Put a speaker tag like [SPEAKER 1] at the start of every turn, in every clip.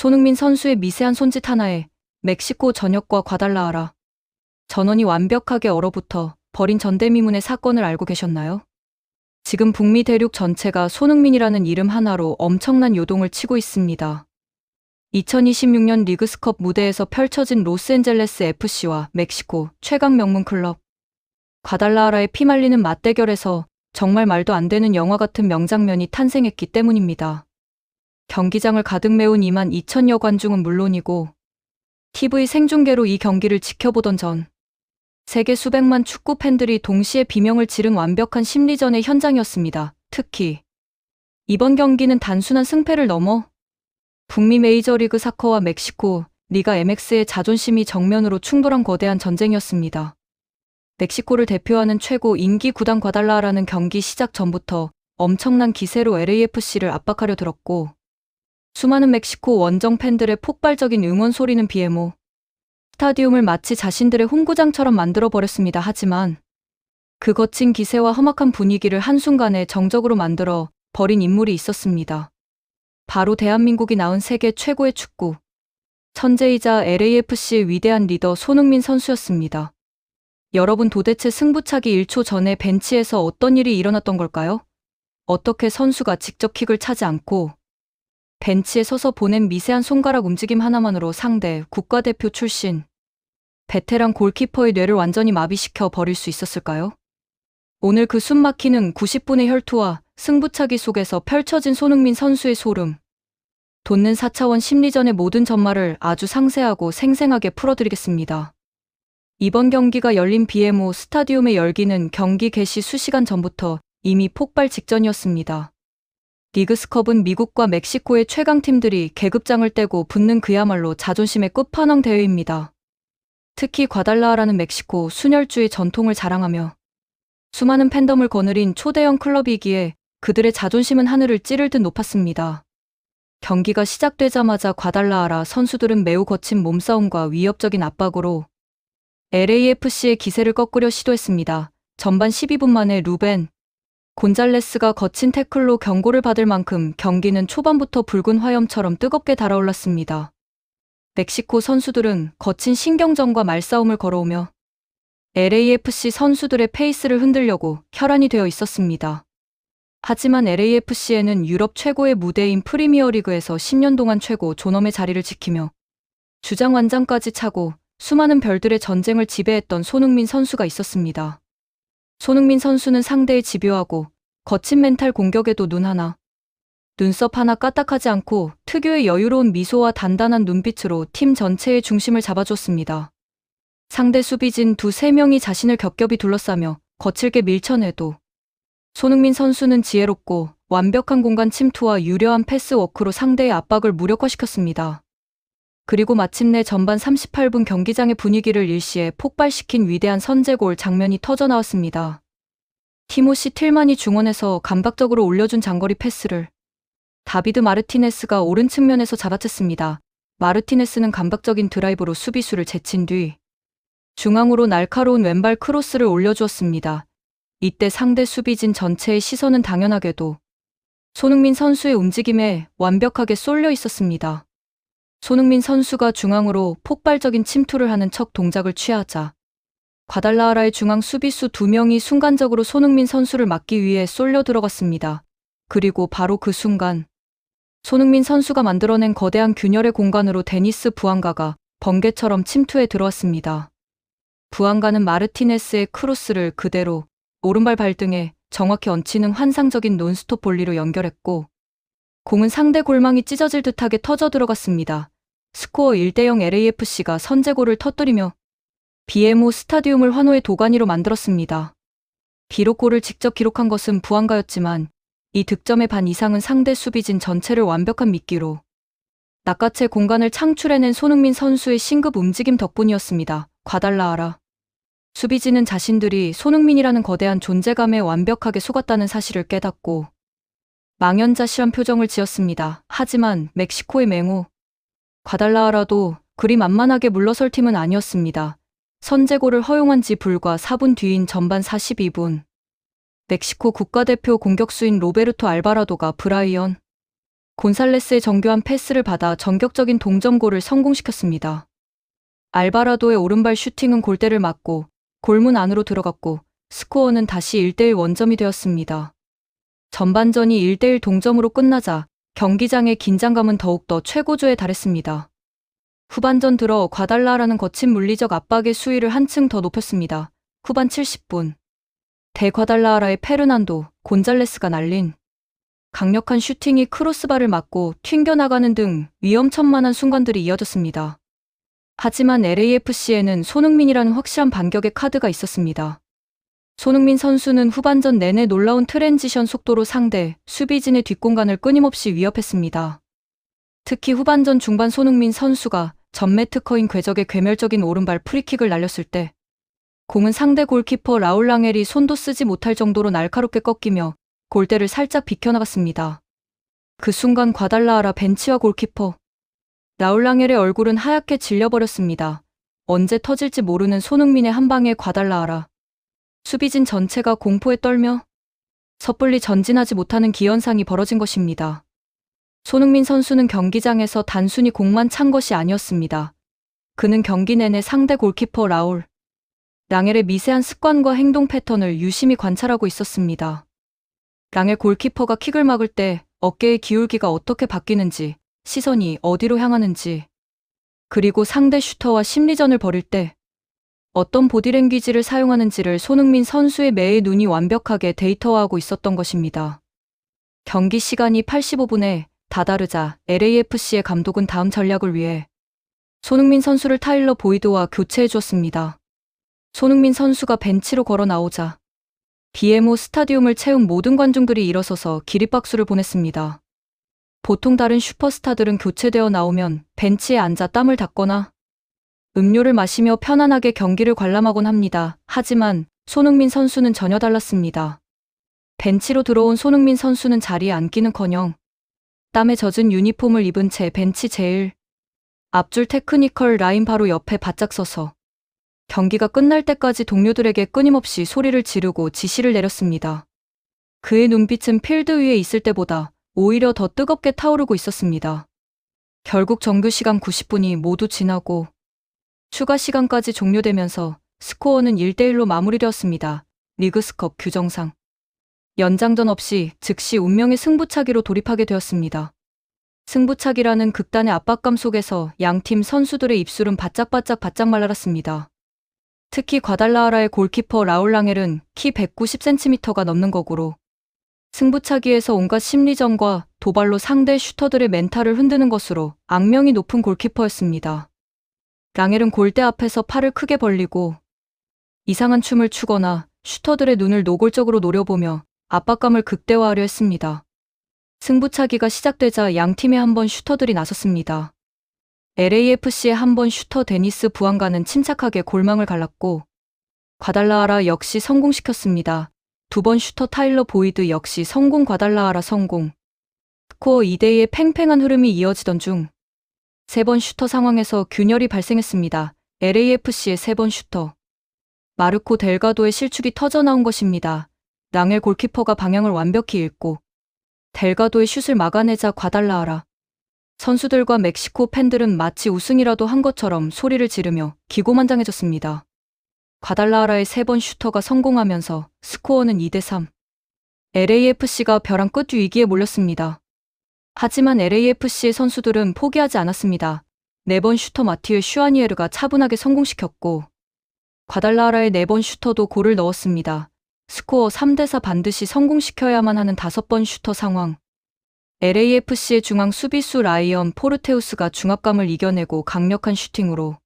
[SPEAKER 1] 손흥민 선수의 미세한 손짓 하나에 멕시코 전역과 과달라하라 전원이 완벽하게 얼어붙어 버린 전대미문의 사건을 알고 계셨나요? 지금 북미 대륙 전체가 손흥민이라는 이름 하나로 엄청난 요동을 치고 있습니다. 2026년 리그스컵 무대에서 펼쳐진 로스앤젤레스 FC와 멕시코 최강 명문 클럽 과달라하라의 피말리는 맞대결에서 정말 말도 안 되는 영화 같은 명장면이 탄생했기 때문입니다. 경기장을 가득 메운 2만 2천여 관중은 물론이고 TV 생중계로 이 경기를 지켜보던 전 세계 수백만 축구 팬들이 동시에 비명을 지른 완벽한 심리전의 현장이었습니다. 특히 이번 경기는 단순한 승패를 넘어 북미 메이저리그 사커와 멕시코 리가 MX의 자존심이 정면으로 충돌한 거대한 전쟁이었습니다. 멕시코를 대표하는 최고 인기 구단 과달라하라는 경기 시작 전부터 엄청난 기세로 LAFC를 압박하려 들었고 수많은 멕시코 원정 팬들의 폭발적인 응원 소리는 BMO 스타디움을 마치 자신들의 홈구장처럼 만들어버렸습니다. 하지만 그 거친 기세와 험악한 분위기를 한순간에 정적으로 만들어 버린 인물이 있었습니다. 바로 대한민국이 낳은 세계 최고의 축구 천재이자 LAFC의 위대한 리더 손흥민 선수였습니다. 여러분, 도대체 승부차기 1초 전에 벤치에서 어떤 일이 일어났던 걸까요? 어떻게 선수가 직접 킥을 차지 않고 벤치에 서서 보낸 미세한 손가락 움직임 하나만으로 상대 국가대표 출신 베테랑 골키퍼의 뇌를 완전히 마비시켜 버릴 수 있었을까요? 오늘 그 숨막히는 90분의 혈투와 승부차기 속에서 펼쳐진 손흥민 선수의 소름 돋는 4차원 심리전의 모든 전말을 아주 상세하고 생생하게 풀어드리겠습니다. 이번 경기가 열린 BMO 스타디움의 열기는 경기 개시 수시간 전부터 이미 폭발 직전이었습니다. 리그스컵은 미국과 멕시코의 최강팀들이 계급장을 떼고 붙는 그야말로 자존심의 끝판왕 대회입니다. 특히 과달라하라는 멕시코 순혈주의 전통을 자랑하며 수많은 팬덤을 거느린 초대형 클럽이기에 그들의 자존심은 하늘을 찌를 듯 높았습니다. 경기가 시작되자마자 과달라하라 선수들은 매우 거친 몸싸움과 위협적인 압박으로 LAFC의 기세를 꺾으려 시도했습니다. 전반 12분 만에 루벤 곤잘레스가 거친 태클로 경고를 받을 만큼 경기는 초반부터 붉은 화염처럼 뜨겁게 달아올랐습니다. 멕시코 선수들은 거친 신경전과 말싸움을 걸어오며 LAFC 선수들의 페이스를 흔들려고 혈안이 되어 있었습니다. 하지만 LAFC에는 유럽 최고의 무대인 프리미어리그에서 10년 동안 최고 존엄의 자리를 지키며 주장 완장까지 차고 수많은 별들의 전쟁을 지배했던 손흥민 선수가 있었습니다. 손흥민 선수는 상대의 집요하고 거친 멘탈 공격에도 눈썹 하나 까딱하지 않고 특유의 여유로운 미소와 단단한 눈빛으로 팀 전체의 중심을 잡아줬습니다. 상대 수비진 2-3명이 자신을 겹겹이 둘러싸며 거칠게 밀쳐내도 손흥민 선수는 지혜롭고 완벽한 공간 침투와 유려한 패스워크로 상대의 압박을 무력화시켰습니다. 그리고 마침내 전반 38분 경기장의 분위기를 일시에 폭발시킨 위대한 선제골 장면이 터져나왔습니다. 티모시 틸만이 중원에서 감각적으로 올려준 장거리 패스를 다비드 마르티네스가 오른 측면에서 잡아챘습니다. 마르티네스는 감각적인 드라이브로 수비수를 제친 뒤 중앙으로 날카로운 왼발 크로스를 올려주었습니다. 이때 상대 수비진 전체의 시선은 당연하게도 손흥민 선수의 움직임에 완벽하게 쏠려 있었습니다. 손흥민 선수가 중앙으로 폭발적인 침투를 하는 척 동작을 취하자 과달라하라의 중앙 수비수 2명이 순간적으로 손흥민 선수를 막기 위해 쏠려 들어갔습니다. 그리고 바로 그 순간 손흥민 선수가 만들어낸 거대한 균열의 공간으로 데니스 부앙가가 번개처럼 침투해 들어왔습니다. 부앙가는 마르티네스의 크로스를 그대로 오른발 발등에 정확히 얹히는 환상적인 논스톱 볼리로 연결했고 공은 상대 골망이 찢어질 듯하게 터져 들어갔습니다. 스코어 1대0 LAFC가 선제골을 터뜨리며 BMO 스타디움을 환호의 도가니로 만들었습니다. 비록 골을 직접 기록한 것은 부앙가였지만 이 득점의 반 이상은 상대 수비진 전체를 완벽한 미끼로 낚아채 공간을 창출해낸 손흥민 선수의 신급 움직임 덕분이었습니다. 과달라하라 수비진은 자신들이 손흥민이라는 거대한 존재감에 완벽하게 속았다는 사실을 깨닫고 망연자실한 표정을 지었습니다. 하지만 멕시코의 맹호 과달라하라도 그리 만만하게 물러설 팀은 아니었습니다. 선제골을 허용한 지 불과 4분 뒤인 전반 42분 멕시코 국가대표 공격수인 로베르토 알바라도가 브라이언 곤살레스의 정교한 패스를 받아 전격적인 동점골을 성공시켰습니다. 알바라도의 오른발 슈팅은 골대를 맞고 골문 안으로 들어갔고 스코어는 다시 1대1 원점이 되었습니다. 전반전이 1대1 동점으로 끝나자 경기장의 긴장감은 더욱더 최고조에 달했습니다. 후반전 들어 과달라라는 거친 물리적 압박의 수위를 한층 더 높였습니다. 후반 70분. 대과달라라의 페르난도 곤잘레스가 날린 강력한 슈팅이 크로스바를 맞고 튕겨나가는 등 위험천만한 순간들이 이어졌습니다. 하지만 LAFC에는 손흥민이라는 확실한 반격의 카드가 있었습니다. 손흥민 선수는 후반전 내내 놀라운 트랜지션 속도로 상대 수비진의 뒷공간을 끊임없이 위협했습니다. 특히 후반전 중반 손흥민 선수가 전매 특허인 궤적의 괴멸적인 오른발 프리킥을 날렸을 때 공은 상대 골키퍼 라울 랑헬이 손도 쓰지 못할 정도로 날카롭게 꺾이며 골대를 살짝 비켜나갔습니다. 그 순간 과달라하라 벤치와 골키퍼 라울 랑헬의 얼굴은 하얗게 질려버렸습니다. 언제 터질지 모르는 손흥민의 한 방에 과달라하라 수비진 전체가 공포에 떨며 섣불리 전진하지 못하는 기현상이 벌어진 것입니다. 손흥민 선수는 경기장에서 단순히 공만 찬 것이 아니었습니다. 그는 경기 내내 상대 골키퍼 라울 랑헬의 미세한 습관과 행동 패턴을 유심히 관찰하고 있었습니다. 랑헬 골키퍼가 킥을 막을 때 어깨의 기울기가 어떻게 바뀌는지, 시선이 어디로 향하는지, 그리고 상대 슈터와 심리전을 벌일 때 어떤 보디랭귀지를 사용하는지를 손흥민 선수의 매의 눈이 완벽하게 데이터화하고 있었던 것입니다. 경기 시간이 85분에 다다르자 LAFC의 감독은 다음 전략을 위해 손흥민 선수를 타일러 보이드와 교체해 주었습니다. 손흥민 선수가 벤치로 걸어 나오자 BMO 스타디움을 채운 모든 관중들이 일어서서 기립박수를 보냈습니다. 보통 다른 슈퍼스타들은 교체되어 나오면 벤치에 앉아 땀을 닦거나 음료를 마시며 편안하게 경기를 관람하곤 합니다. 하지만 손흥민 선수는 전혀 달랐습니다. 벤치로 들어온 손흥민 선수는 자리에 앉기는커녕 땀에 젖은 유니폼을 입은 채 벤치 제일 앞줄 테크니컬 라인 바로 옆에 바짝 서서 경기가 끝날 때까지 동료들에게 끊임없이 소리를 지르고 지시를 내렸습니다. 그의 눈빛은 필드 위에 있을 때보다 오히려 더 뜨겁게 타오르고 있었습니다. 결국 정규 시간 90분이 모두 지나고 추가 시간까지 종료되면서 스코어는 1대1로 마무리되었습니다. 리그스컵 규정상 연장전 없이 즉시 운명의 승부차기로 돌입하게 되었습니다. 승부차기라는 극단의 압박감 속에서 양팀 선수들의 입술은 바짝 말랐습니다. 특히 과달라하라의 골키퍼 라울 랑헬은 키 190cm가 넘는 거구로 승부차기에서 온갖 심리전과 도발로 상대 슈터들의 멘탈을 흔드는 것으로 악명이 높은 골키퍼였습니다. 랑헬은 골대 앞에서 팔을 크게 벌리고 이상한 춤을 추거나 슈터들의 눈을 노골적으로 노려보며 압박감을 극대화하려 했습니다. 승부차기가 시작되자 양팀에 한 번 슈터들이 나섰습니다. LAFC의 한 번 슈터 데니스 부안가는 침착하게 골망을 갈랐고 과달라하라 역시 성공시켰습니다. 두 번 슈터 타일러 보이드 역시 성공 과달라하라 성공. 스코어 2대2의 팽팽한 흐름이 이어지던 중 세 번 슈터 상황에서 균열이 발생했습니다. LAFC의 세 번 슈터. 마르코 델가도의 실축이 터져나온 것입니다. 랑헬 골키퍼가 방향을 완벽히 읽고 델가도의 슛을 막아내자 과달라하라 선수들과 멕시코 팬들은 마치 우승이라도 한 것처럼 소리를 지르며 기고만장해졌습니다. 과달라하라의 세 번 슈터가 성공하면서 스코어는 2대3. LAFC가 벼랑 끝 위기에 몰렸습니다. 하지만 LAFC의 선수들은 포기하지 않았습니다. 네 번 슈터 마티에 슈아니에르가 차분하게 성공시켰고 과달라하라의 네 번 슈터도 골을 넣었습니다. 스코어 3대4 반드시 성공시켜야만 하는 5번 슈터 상황. LAFC의 중앙 수비수 라이언 포르테우스가 중압감을 이겨내고 강력한 슈팅으로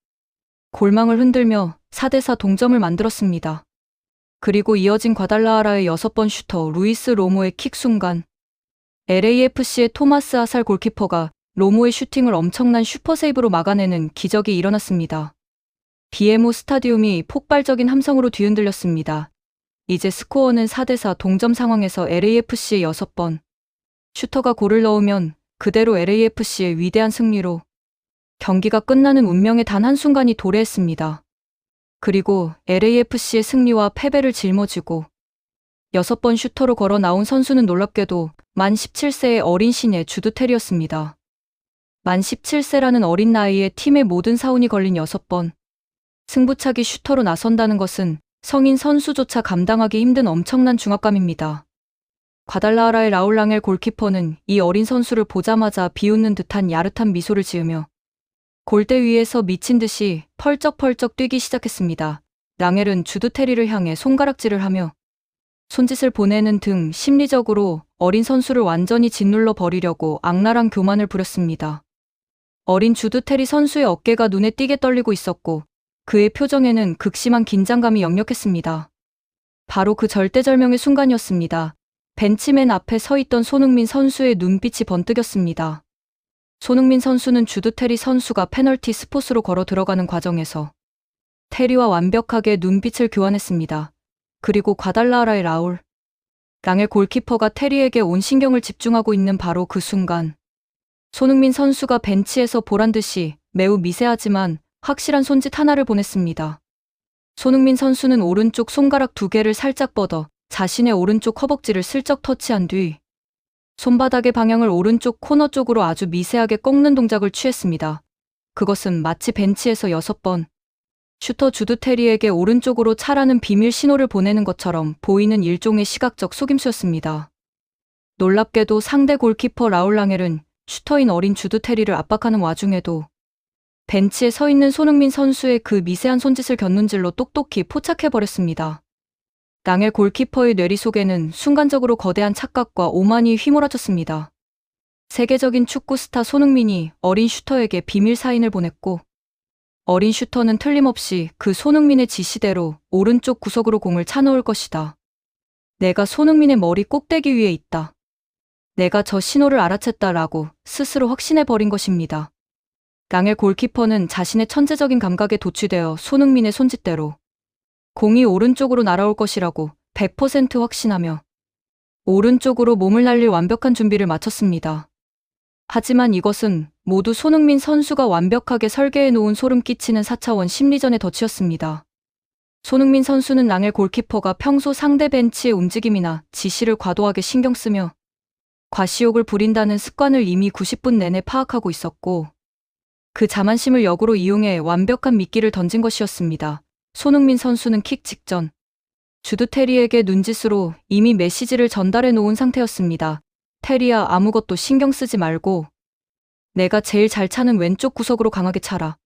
[SPEAKER 1] 골망을 흔들며 4대4 동점을 만들었습니다. 그리고 이어진 과달라하라의 6번 슈터 루이스 로모의 킥 순간 LAFC의 토마스 아살 골키퍼가 로모의 슈팅을 엄청난 슈퍼세이브로 막아내는 기적이 일어났습니다. BMO 스타디움이 폭발적인 함성으로 뒤흔들렸습니다. 이제 스코어는 4대4 동점 상황에서 LAFC의 6번 슈터가 골을 넣으면 그대로 LAFC의 위대한 승리로 경기가 끝나는 운명의 단 한순간이 도래했습니다. 그리고 LAFC의 승리와 패배를 짊어지고 6번 슈터로 걸어 나온 선수는 놀랍게도 만 17세의 어린 신예 주드 테리였습니다. 만 17세라는 어린 나이에 팀의 모든 사운이 걸린 6번. 승부차기 슈터로 나선다는 것은 성인 선수조차 감당하기 힘든 엄청난 중압감입니다. 과달라하라의 라울 랑엘 골키퍼는 이 어린 선수를 보자마자 비웃는 듯한 야릇한 미소를 지으며 골대 위에서 미친 듯이 펄쩍펄쩍 뛰기 시작했습니다. 랑엘은 주드 테리를 향해 손가락질을 하며 손짓을 보내는 등 심리적으로 어린 선수를 완전히 짓눌러 버리려고 악랄한 교만을 부렸습니다. 어린 주드 테리 선수의 어깨가 눈에 띄게 떨리고 있었고 그의 표정에는 극심한 긴장감이 역력했습니다. 바로 그 절대절명의 순간이었습니다. 벤치맨 앞에 서 있던 손흥민 선수의 눈빛이 번뜩였습니다. 손흥민 선수는 주드 테리 선수가 페널티 스폿으로 걸어 들어가는 과정에서 테리와 완벽하게 눈빛을 교환했습니다. 그리고 과달라하라의 라울 랑엘 골키퍼가 테리에게 온 신경을 집중하고 있는 바로 그 순간 손흥민 선수가 벤치에서 보란듯이 매우 미세하지만 확실한 손짓 하나를 보냈습니다. 손흥민 선수는 오른쪽 손가락 2개를 살짝 뻗어 자신의 오른쪽 허벅지를 슬쩍 터치한 뒤 손바닥의 방향을 오른쪽 코너 쪽으로 아주 미세하게 꺾는 동작을 취했습니다. 그것은 마치 벤치에서 6번 슈터 주드 테리에게 오른쪽으로 차라는 비밀 신호를 보내는 것처럼 보이는 일종의 시각적 속임수였습니다. 놀랍게도 상대 골키퍼 라울 랑엘은 슈터인 어린 주드 테리를 압박하는 와중에도 벤치에 서 있는 손흥민 선수의 그 미세한 손짓을 곁눈질로 똑똑히 포착해버렸습니다. 랑엘 골키퍼의 뇌리 속에는 순간적으로 거대한 착각과 오만이 휘몰아쳤습니다. 세계적인 축구 스타 손흥민이 어린 슈터에게 비밀 사인을 보냈고 어린 슈터는 틀림없이 그 손흥민의 지시대로 오른쪽 구석으로 공을 차놓을 것이다. 내가 손흥민의 머리 꼭대기 위에 있다. 내가 저 신호를 알아챘다라고 스스로 확신해버린 것입니다. 랑엘 골키퍼는 자신의 천재적인 감각에 도취되어 손흥민의 손짓대로 공이 오른쪽으로 날아올 것이라고 100% 확신하며 오른쪽으로 몸을 날릴 완벽한 준비를 마쳤습니다. 하지만 이것은 모두 손흥민 선수가 완벽하게 설계해 놓은 소름 끼치는 4차원 심리전의 덫이었습니다. 손흥민 선수는 랑엘 골키퍼가 평소 상대 벤치의 움직임이나 지시를 과도하게 신경 쓰며 과시욕을 부린다는 습관을 이미 90분 내내 파악하고 있었고 그 자만심을 역으로 이용해 완벽한 미끼를 던진 것이었습니다. 손흥민 선수는 킥 직전 주드 테리에게 눈짓으로 이미 메시지를 전달해 놓은 상태였습니다. 테리야, 아무것도 신경 쓰지 말고 내가 제일 잘 차는 왼쪽 구석으로 강하게 차라.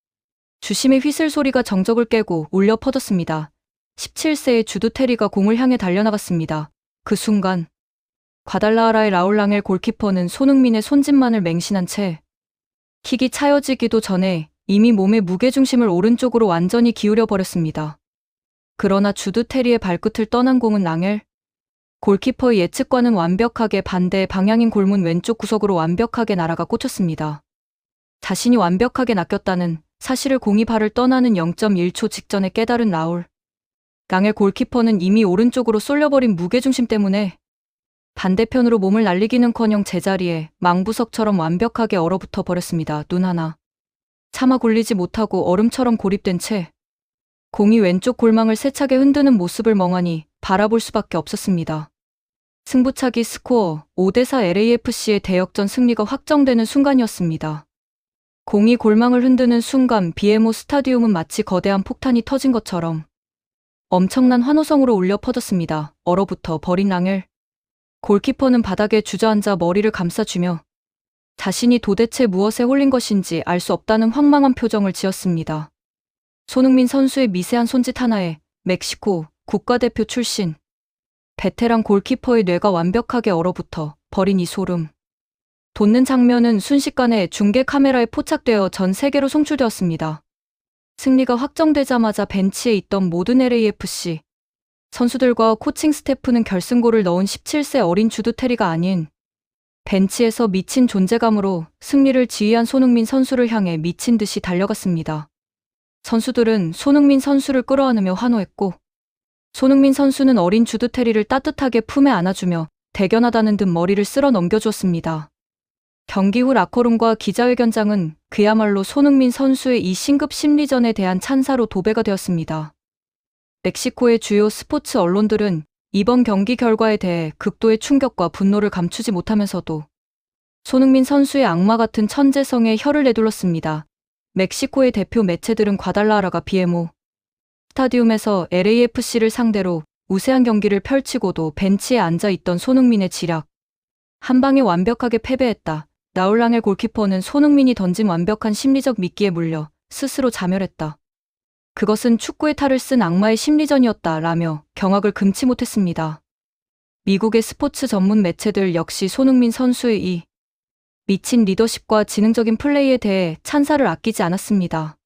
[SPEAKER 1] 주심의 휘슬 소리가 정적을 깨고 울려 퍼졌습니다. 17세의 주드 테리가 공을 향해 달려나갔습니다. 그 순간 과달라하라의 라울 랑엘 골키퍼는 손흥민의 손짓만을 맹신한 채 킥이 차여지기도 전에 이미 몸의 무게중심을 오른쪽으로 완전히 기울여 버렸습니다. 그러나 주드 테리의 발끝을 떠난 공은 랑엘 골키퍼의 예측과는 완벽하게 반대 방향인 골문 왼쪽 구석으로 완벽하게 날아가 꽂혔습니다. 자신이 완벽하게 낚였다는 사실을 공이 발을 떠나는 0.1초 직전에 깨달은 라울. 랑엘 골키퍼는 이미 오른쪽으로 쏠려버린 무게중심 때문에 반대편으로 몸을 날리기는커녕 제자리에 망부석처럼 완벽하게 얼어붙어 버렸습니다. 눈 하나 차마 굴리지 못하고 얼음처럼 고립된 채 공이 왼쪽 골망을 세차게 흔드는 모습을 멍하니 바라볼 수밖에 없었습니다. 승부차기 스코어 5대4 LAFC의 대역전 승리가 확정되는 순간이었습니다. 공이 골망을 흔드는 순간 BMO 스타디움은 마치 거대한 폭탄이 터진 것처럼 엄청난 환호성으로 울려 퍼졌습니다. 얼어붙어 버린 랑엘 골키퍼는 바닥에 주저앉아 머리를 감싸주며 자신이 도대체 무엇에 홀린 것인지 알 수 없다는 황망한 표정을 지었습니다. 손흥민 선수의 미세한 손짓 하나에 멕시코 국가대표 출신 베테랑 골키퍼의 뇌가 완벽하게 얼어붙어 버린 이 소름 돋는 장면은 순식간에 중계 카메라에 포착되어 전 세계로 송출되었습니다. 승리가 확정되자마자 벤치에 있던 모든 LAFC 선수들과 코칭 스태프는 결승골을 넣은 17세 어린 주드 테리가 아닌 벤치에서 미친 존재감으로 승리를 지휘한 손흥민 선수를 향해 미친 듯이 달려갔습니다. 선수들은 손흥민 선수를 끌어안으며 환호했고 손흥민 선수는 어린 주드 테리를 따뜻하게 품에 안아주며 대견하다는 듯 머리를 쓸어 넘겨주었습니다. 경기 후 라커룸과 기자회견장은 그야말로 손흥민 선수의 이 신급 심리전에 대한 찬사로 도배가 되었습니다. 멕시코의 주요 스포츠 언론들은 이번 경기 결과에 대해 극도의 충격과 분노를 감추지 못하면서도 손흥민 선수의 악마 같은 천재성에 혀를 내둘렀습니다. 멕시코의 대표 매체들은 과달라하라가 BMO 스타디움에서 LAFC를 상대로 우세한 경기를 펼치고도 벤치에 앉아 있던 손흥민의 지략, 한 방에 완벽하게 패배했다. 나울랑엘 골키퍼는 손흥민이 던진 완벽한 심리적 미끼에 물려 스스로 자멸했다. 그것은 축구의 탈을 쓴 악마의 심리전이었다라며 경악을 금치 못했습니다. 미국의 스포츠 전문 매체들 역시 손흥민 선수의 이 미친 리더십과 지능적인 플레이에 대해 찬사를 아끼지 않았습니다.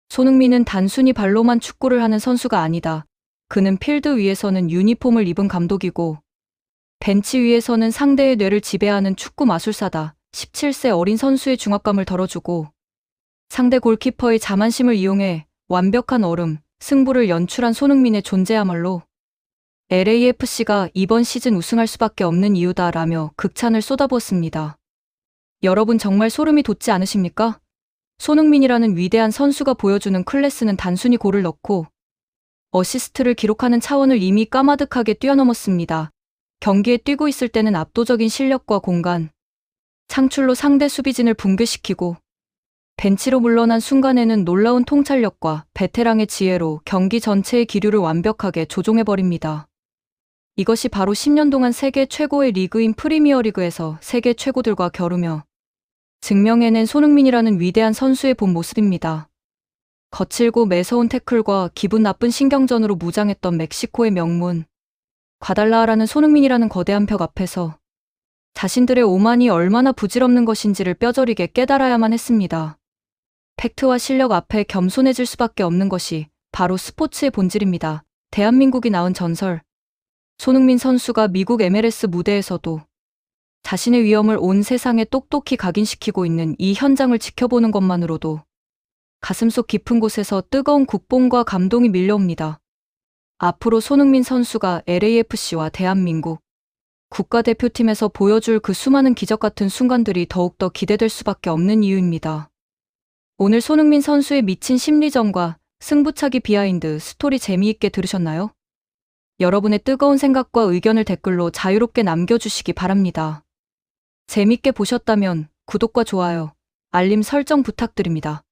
[SPEAKER 1] 손흥민은 단순히 발로만 축구를 하는 선수가 아니다. 그는 필드 위에서는 유니폼을 입은 감독이고 벤치 위에서는 상대의 뇌를 지배하는 축구 마술사다. 17세 어린 선수의 중압감을 덜어주고 상대 골키퍼의 자만심을 이용해 완벽한 얼음, 승부를 연출한 손흥민의 존재야말로 LAFC가 이번 시즌 우승할 수밖에 없는 이유다라며 극찬을 쏟아부었습니다. 여러분 정말 소름이 돋지 않으십니까? 손흥민이라는 위대한 선수가 보여주는 클래스는 단순히 골을 넣고 어시스트를 기록하는 차원을 이미 까마득하게 뛰어넘었습니다. 경기에 뛰고 있을 때는 압도적인 실력과 공간, 창출로 상대 수비진을 붕괴시키고 벤치로 물러난 순간에는 놀라운 통찰력과 베테랑의 지혜로 경기 전체의 기류를 완벽하게 조종해버립니다. 이것이 바로 10년 동안 세계 최고의 리그인 프리미어리그에서 세계 최고들과 겨루며 증명해낸 손흥민이라는 위대한 선수의 본 모습입니다. 거칠고 매서운 태클과 기분 나쁜 신경전으로 무장했던 멕시코의 명문 과달라하라는 손흥민이라는 거대한 벽 앞에서 자신들의 오만이 얼마나 부질없는 것인지를 뼈저리게 깨달아야만 했습니다. 팩트와 실력 앞에 겸손해질 수밖에 없는 것이 바로 스포츠의 본질입니다. 대한민국이 낳은 전설. 손흥민 선수가 미국 MLS 무대에서도 자신의 위엄을 온 세상에 똑똑히 각인시키고 있는 이 현장을 지켜보는 것만으로도 가슴속 깊은 곳에서 뜨거운 국뽕과 감동이 밀려옵니다. 앞으로 손흥민 선수가 LAFC와 대한민국 국가대표팀에서 보여줄 그 수많은 기적 같은 순간들이 더욱더 기대될 수밖에 없는 이유입니다. 오늘 손흥민 선수의 미친 심리전과 승부차기 비하인드 스토리 재미있게 들으셨나요? 여러분의 뜨거운 생각과 의견을 댓글로 자유롭게 남겨주시기 바랍니다. 재밌게 보셨다면 구독과 좋아요, 알림 설정 부탁드립니다.